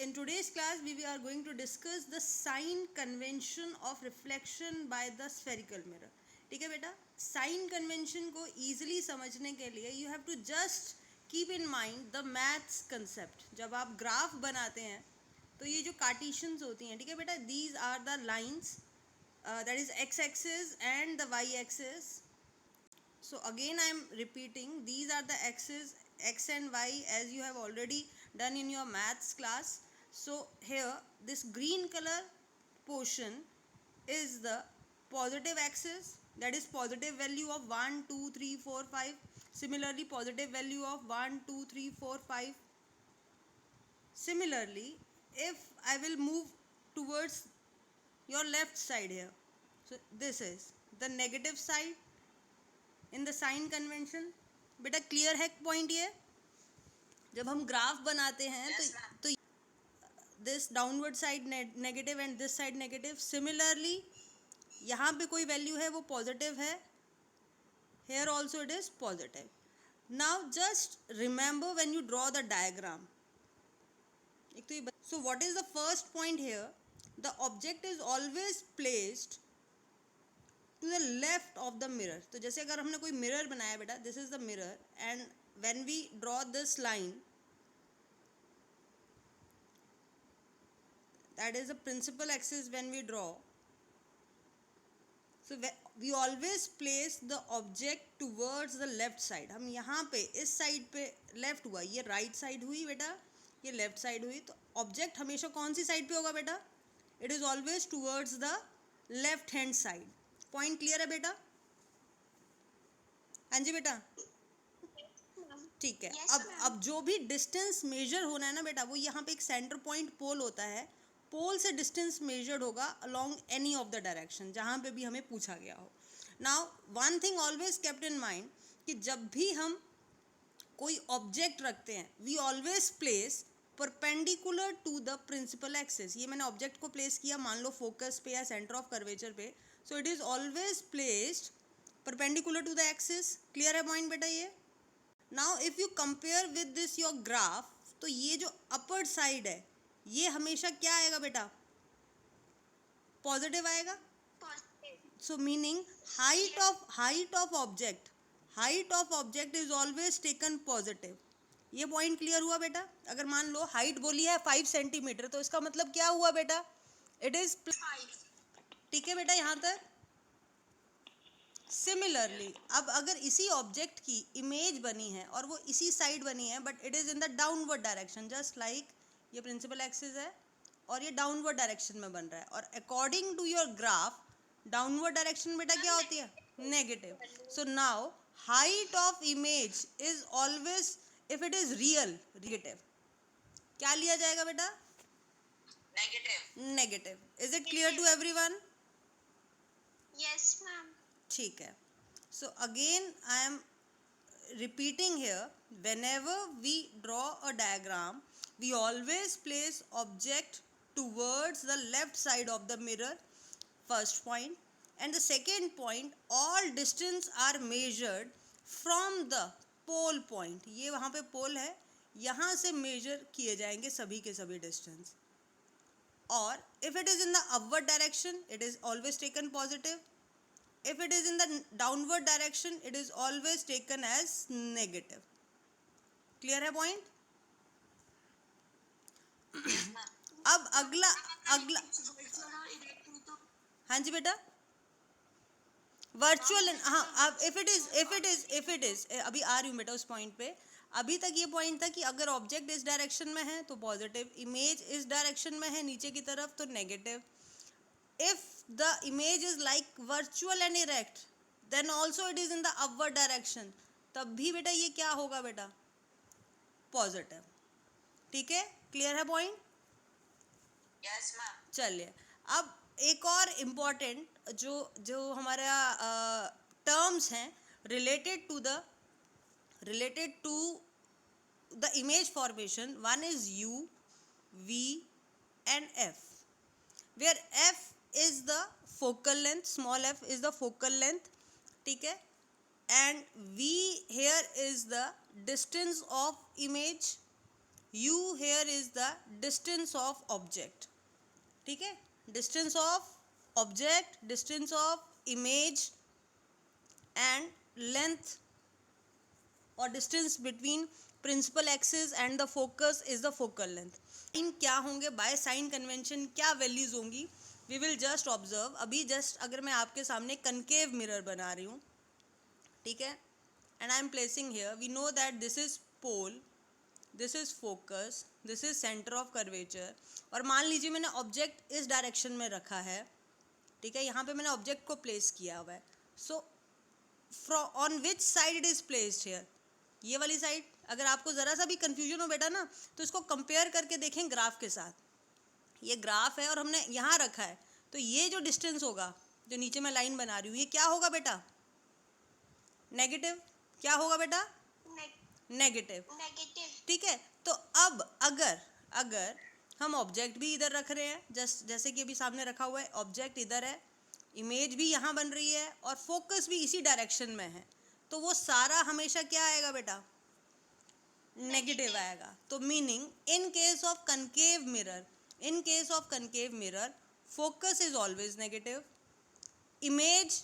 in today's class we are going to discuss the sign convention of reflection by the spherical mirror. ठीक है बेटा, sign convention को easily समझने के लिए you have to just keep in mind the maths concept. जब आप graph बनाते हैं तो ये जो कार्टेशियंस होती हैं, ठीक है बेटा, these are the lines, that is X axis and the Y axis. So again I am repeating, these are the axes x and y as you have already done in your maths class. So here this green color portion is the positive axis, that is positive value of 1 2 3 4 5. Similarly positive value of 1 2 3 4 5. Similarly if I will move towards your left side here, so this is the negative side in the sign convention. बेटा clear है point ये? जब हम graph बनाते हैं तो this downward side negative and this side negative. Similarly यहाँ पे कोई वैल्यू है वो पॉजिटिव है, here also it is positive. Now just remember when you draw the diagram. एक तो ये so what is the first point here, the object is always placed to the left of the mirror. तो जैसे अगर हमने कोई mirror बनाया बेटा, this is the mirror and when we draw this line, that is the principal axis when we draw. So we always place the object towards the left side. हम यहाँ पे इस साइड पे लेफ्ट हुआ, ये right side हुई बेटा, ये लेफ्ट साइड हुई, तो ऑब्जेक्ट हमेशा कौन सी साइड पे होगा बेटा? It is always towards the left hand side. Point clear है बेटा? हाँ जी बेटा, ठीक है. अब जो भी डिस्टेंस मेजर होना है ना बेटा, वो यहाँ पे एक सेंटर पॉइंट पोल होता है. पोल से डिस्टेंस मेजर्ड होगा along any of the direction, जहाँ पे भी हमें पूछा गया हो. Now one thing always kept in mind कि जब भी हम कोई ऑब्जेक्ट रखते हैं, we always place perpendicular to the principal axis. ये मैंने ऑब्जेक्ट को प्लेस किया, मान लो फोकस पे या सेंटर ऑफ कर्वेचर पे, so it is always placed perpendicular to the axis. clear है point बेटा ये? now if you compare with this your graph, तो ये जो upward side है ये हमेशा क्या आएगा बेटा? पॉजिटिव आएगा. so meaning height of object is always taken positive. ये पॉइंट क्लियर हुआ बेटा? अगर मान लो हाइट बोली है 5 सेंटीमीटर, तो इसका मतलब क्या हुआ बेटा? इट इज, ठीक है बेटा यहाँ तक. सिमिलरली अब अगर इसी ऑब्जेक्ट की इमेज बनी है और वो इसी साइड बनी है, but it is in the downward direction, just like ये प्रिंसिपल एक्सिस है और ये डाउनवर्ड डायरेक्शन में बन रहा है, और according to your graph downward direction बेटा क्या होती है? Negative. So now height of image is always, if it is real, negative. क्या लिया जाएगा बेटा? Negative. Is it clear to everyone? Yes, ma'am. ठीक है. So again I am repeating here, whenever we draw a diagram we always place object towards the left side of the mirror, first point. And the second point, all distance are measured from the pole point. ये वहाँ पे पोल है, यहाँ से major किए जाएंगे सभी के सभी डिस्टेंस. और if it is in the upward direction it is always taken positive. If it is in the downward direction it is always taken as negative. Clear है point? अब अगला हाँ जी बेटा, वर्चुअल, हाँ अब इफ इट इज अभी आ रही हूँ बेटा उस पॉइंट पे. अभी तक ये पॉइंट था कि अगर ऑब्जेक्ट इस डायरेक्शन में है तो पॉजिटिव, इमेज इस डायरेक्शन में है नीचे की तरफ तो negative. If the image is like virtual and erect, then also it is in the upward direction. तब भी बेटा ये क्या होगा बेटा? पॉजिटिव. ठीक है, क्लियर है पॉइंट? Yes, ma'am. चलिए अब एक और इम्पॉर्टेंट जो हमारा टर्म्स हैं related to the image formation. One is U, V and F, where F is the focal length, small f is the focal length, ठीक है, and V here is the distance of image, u here is the distance of object. ठीक है, distance of object, distance of image and length or distance between principal axis and the focus is the focal length. इन क्या होंगे by sine convention, क्या values होंगी, we will just observe. अभी just अगर मैं आपके सामने कनकेव मिरर बना रही हूँ, ठीक है, and I am placing here, we know that this is pole, this is focus, this is centre of curvature. और मान लीजिए मैंने ऑब्जेक्ट इस डायरेक्शन में रखा है, ठीक है, यहाँ पे मैंने ऑब्जेक्ट को प्लेस किया हुआ है. So on which side it is placed here, ये वाली साइड. अगर आपको ज़रा सा भी कन्फ्यूजन हो बेटा ना, तो इसको कंपेयर करके देखें ग्राफ के साथ. ये ग्राफ है और हमने यहाँ रखा है, तो ये जो डिस्टेंस होगा, जो नीचे मैं लाइन बना रही हूँ, ये क्या होगा बेटा, नेगेटिव. क्या होगा बेटा, नेगेटिव. ठीक है, तो अब अगर हम ऑब्जेक्ट भी इधर रख रहे हैं, जैसे कि अभी सामने रखा हुआ है, ऑब्जेक्ट इधर है, इमेज भी यहाँ बन रही है और फोकस भी इसी डायरेक्शन में है, तो वो सारा हमेशा क्या आएगा बेटा, नेगेटिव आएगा. तो meaning in case of concave mirror focus is always negative, image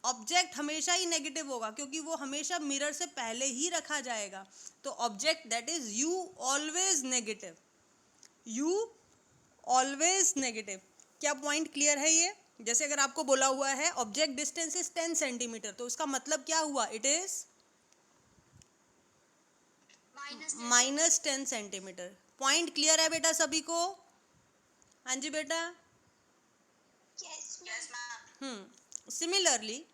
object हमेशा ही नेगेटिव होगा क्योंकि वो हमेशा मिरर से पहले ही रखा जाएगा. तो object that is you always negative. क्या पॉइंट क्लियर है ये? जैसे अगर आपको बोला हुआ है ऑब्जेक्ट डिस्टेंस इज 10 सेंटीमीटर, तो उसका मतलब क्या हुआ, it is -10 centimetre. Point clear है बेटा सभी को? हाँ जी बेटा. Yes, ma'am. सिमिलरली,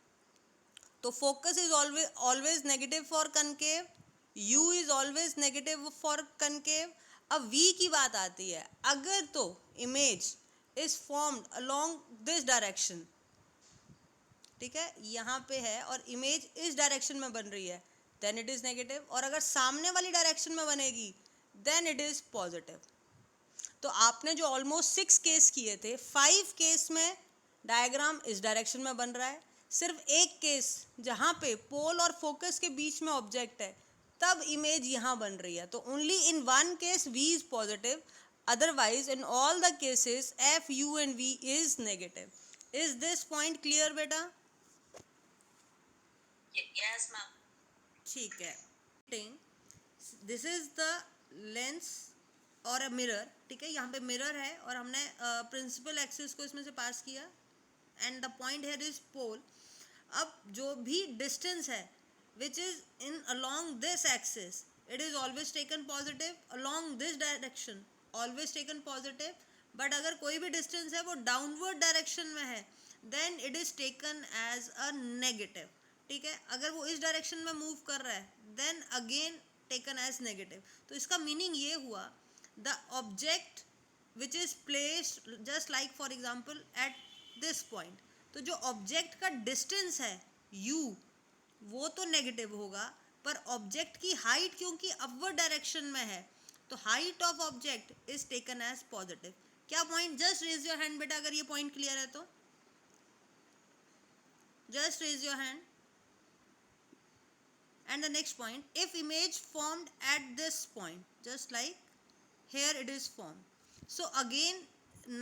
तो focus is always negative for concave, you is always negative for concave. अब वी की बात आती है, अगर तो image is formed along this direction, ठीक है, यहाँ पे है और इमेज इस डायरेक्शन में बन रही है, देन इट इज नेगेटिव. और अगर सामने वाली डायरेक्शन में बनेगी, देन इट इज पॉजिटिव. तो आपने जो ऑलमोस्ट 6 केस किए थे, 5 केस में डायग्राम इस डायरेक्शन में बन रहा है. सिर्फ एक केस जहाँ पे पोल और फोकस के बीच में ऑब्जेक्ट है, तब इमेज यहाँ बन रही है. तो only in one case V is positive, otherwise in all the cases F, U and V is negative. Is this point clear बेटा? Yes, ma'am. ठीक है. दिस इज द लेंस और अ मिरर, ठीक है, यहाँ पे मिरर है और हमने प्रिंसिपल एक्सिस को इसमें से पास किया and the point here is pole. अब जो भी डिस्टेंस है which is in along this axis, it is always taken positive, along this direction always taken positive. But अगर कोई भी डिस्टेंस है वो डाउनवर्ड डायरेक्शन में है, then it is taken as a negative. ठीक है, अगर वो इस डायरेक्शन में मूव कर रहा है, then again taken as negative. तो इसका मीनिंग ये हुआ, the object which is placed just like for example at this point, तो जो ऑब्जेक्ट का डिस्टेंस है u, वो तो नेगेटिव होगा, पर ऑब्जेक्ट की हाइट क्योंकि अपवर्ड डायरेक्शन में है, तो height of object is taken as positive. क्या point? Just raise your hand बेटा अगर ये पॉइंट क्लियर है तो. Just raise your hand. And the next point, if image formed at this point, just like here it is formed, so again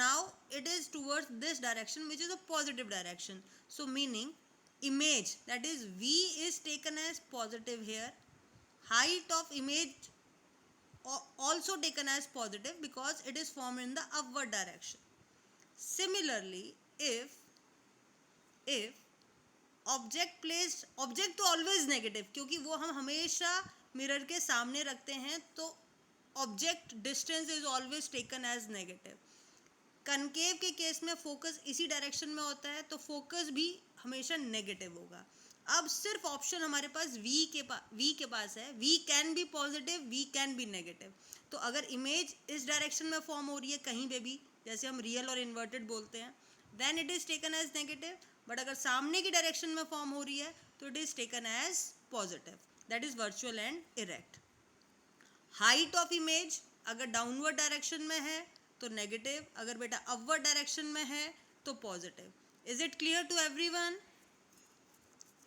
now it is towards this direction, which is a positive direction. So meaning image, that is V, is taken as positive here, height of image also taken as positive because it is formed in the upward direction. Similarly, if object तो always negative, क्योंकि वो हम हमेशा mirror के सामने रखते हैं, तो object distance is always taken as negative. Concave के केस में फोकस इसी डायरेक्शन में होता है, तो फोकस भी हमेशा नेगेटिव होगा. अब सिर्फ ऑप्शन हमारे पास V के पास है, V can be positive, V can be negative. तो अगर इमेज इस डायरेक्शन में फॉर्म हो रही है कहीं पे भी, जैसे हम रियल और इन्वर्टेड बोलते हैं, then it is taken as negative. But अगर सामने की डायरेक्शन में फॉर्म हो रही है तो it is taken as positive, that is virtual and erect. Height of image अगर डाउनवर्ड डायरेक्शन में है तो नेगेटिव, अगर बेटा अपवर्ड डायरेक्शन में है तो positive. Is it clear to everyone?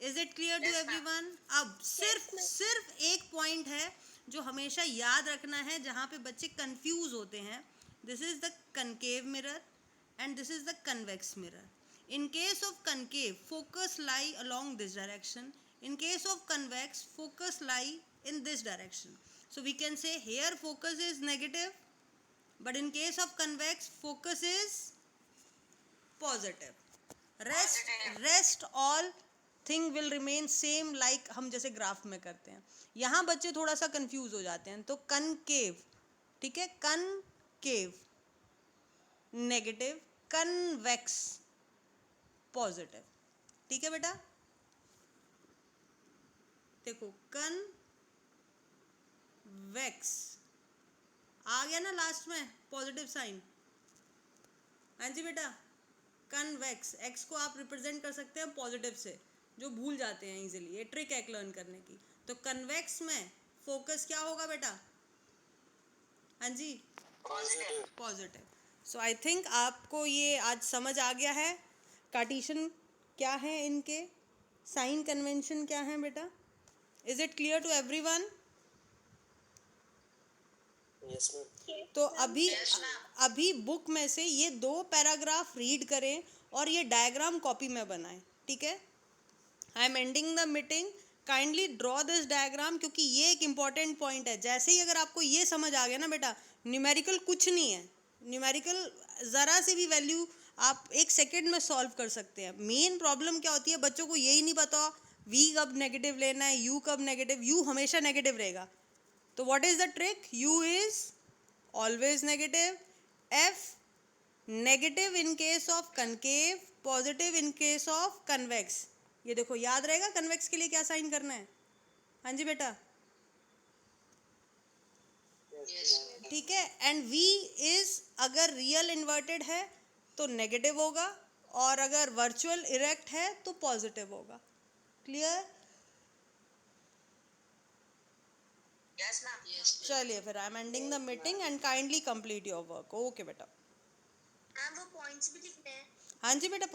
Is it clear to everyone? अब सिर्फ एक पॉइंट है जो हमेशा याद रखना है, जहाँ पे बच्चे कंफ्यूज होते हैं. This is the concave mirror and this is the convex mirror. In case of concave, focus lie along this direction. In case of convex, focus lie in this direction. So we can say here focus is negative, but in case of convex, focus is positive. Rest all thing will remain same like हम जैसे graph में करते हैं. यहाँ बच्चे थोड़ा सा confuse हो जाते हैं. तो कनकेव, ठीक है, कनकेव नेगेटिव, कन्वेक्स पॉजिटिव. ठीक है बेटा, देखो कन्वेक्स आ गया ना लास्ट में पॉजिटिव साइन. हाँ जी बेटा, कन्वेक्स, एक्स को आप रिप्रेजेंट कर सकते हैं पॉजिटिव से, जो भूल जाते हैं इजीली. ये ट्रिक है एक लर्न करने की. तो कन्वेक्स में फोकस क्या होगा बेटा? हाँ जी, पॉजिटिव. सो आई थिंक आपको ये आज समझ आ गया है कार्टेशियन क्या है, इनके साइन कन्वेंशन क्या है बेटा. Is it clear to everyone? Yes ma'am. तो अभी बुक में से ये 2 पैराग्राफ रीड करें और ये डायग्राम कॉपी में बनाएं. ठीक है, I am ending the meeting. Kindly draw this diagram, क्योंकि ये एक इम्पॉर्टेंट पॉइंट है. जैसे ही अगर आपको ये समझ आ गया ना बेटा, न्यूमेरिकल कुछ नहीं है. न्यूमेरिकल ज़रा से भी वैल्यू आप 1 सेकेंड में सॉल्व कर सकते हैं. मेन प्रॉब्लम क्या होती है, बच्चों को यही नहीं पता v कब नेगेटिव लेना है, u कब नेगेटिव. u हमेशा नेगेटिव रहेगा. तो what is the trick? u is always negative. f negative in case of concave, positive in case of convex. ये देखो याद रहेगा कन्वेक्स के लिए क्या साइन करना है. हाँ जी बेटा, ठीक है. एंड v इज अगर रियल इन्वर्टेड है तो नेगेटिव होगा, और अगर वर्चुअल इरेक्ट है तो पॉजिटिव होगा. क्लियर? Yes, ma'am. चलिए फिर I am ending the meeting and kindly complete your work. Okay बेटा. मैम वो पॉइंट्स भी लिखने हैं. हाँ जी बेटा.